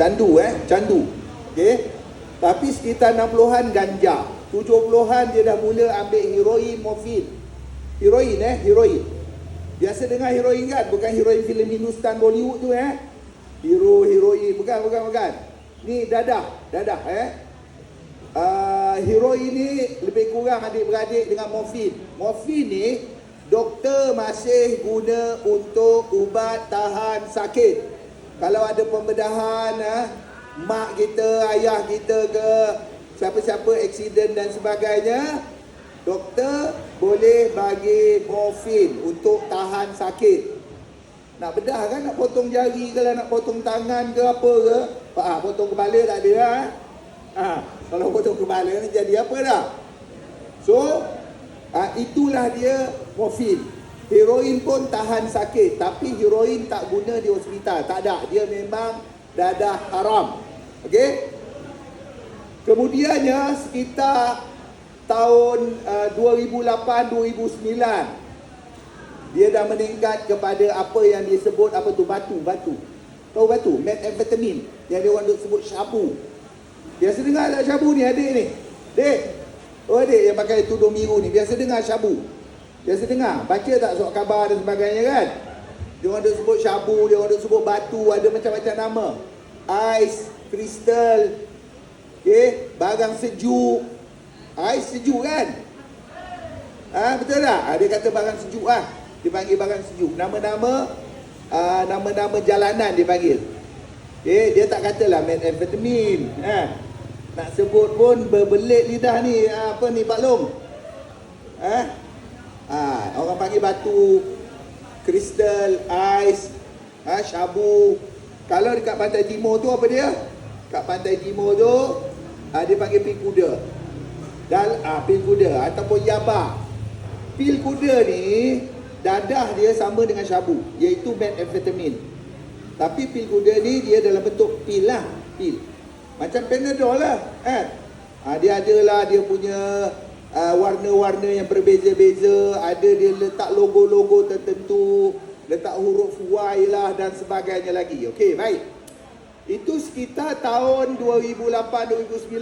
Candu. Okey. Tapi sekitar 60-an ganja. 70-an dia dah mula ambil heroin, morfin. Heroin. Biasa dengar heroin kan? Bukan heroin filem Hindustan Bollywood tu heroin. Bukan. Ni dadah. Heroin ni lebih kurang adik-beradik dengan morfin. Morfin ni doktor masih guna untuk ubat tahan sakit. Kalau ada pembedahan mak kita, ayah kita ke siapa-siapa aksiden dan sebagainya, doktor boleh bagi morfin untuk tahan sakit. Nak bedah kan, nak potong jari ke, nak potong tangan ke apa ke, potong kepala tak ada kalau potong kepala ni jadi apa dah. So itulah dia morfin. Heroin pun tahan sakit, tapi heroin tak guna di hospital, tak ada, dia memang dadah haram. Okey. Kemudiannya sekitar tahun 2008-2009 dia dah meningkat kepada apa yang disebut batu. Tahu batu? Methamphetamine yang dia orang sebut syabu. Biasa dengar tak syabu ni adik ni? Adik yang pakai tudung biru ni biasa dengar syabu. Biasa dengar, baca tak surat khabar dan sebagainya kan? Dia orang sebut syabu, dia orang sebut batu, ada macam-macam nama. Ais, kristal, barang sejuk. Ais sejuk kan? Betul tak? Dia kata barang sejuk dia panggil barang sejuk. Nama-nama jalanan dia panggil. Dia tak katalah methamphetamine. Nak sebut pun berbelit lidah ni. Apa ni Pak Long? Orang panggil batu, kristal, ais, syabu. Kalau dekat pantai timur tu apa dia? Kat pantai timur tu dia panggil pil kuda. Pil kuda ataupun yaba. Pil kuda ni dadah dia sama dengan syabu, iaitu methamphetamine. Tapi pil kuda ni dia dalam bentuk pil. Macam Panadol lah. Dia adalah dia punya warna-warna yang berbeza-beza. Ada dia letak logo-logo tertentu, letak huruf Y lah dan sebagainya lagi. Okey, baik. Itu sekitar tahun 2008-2009.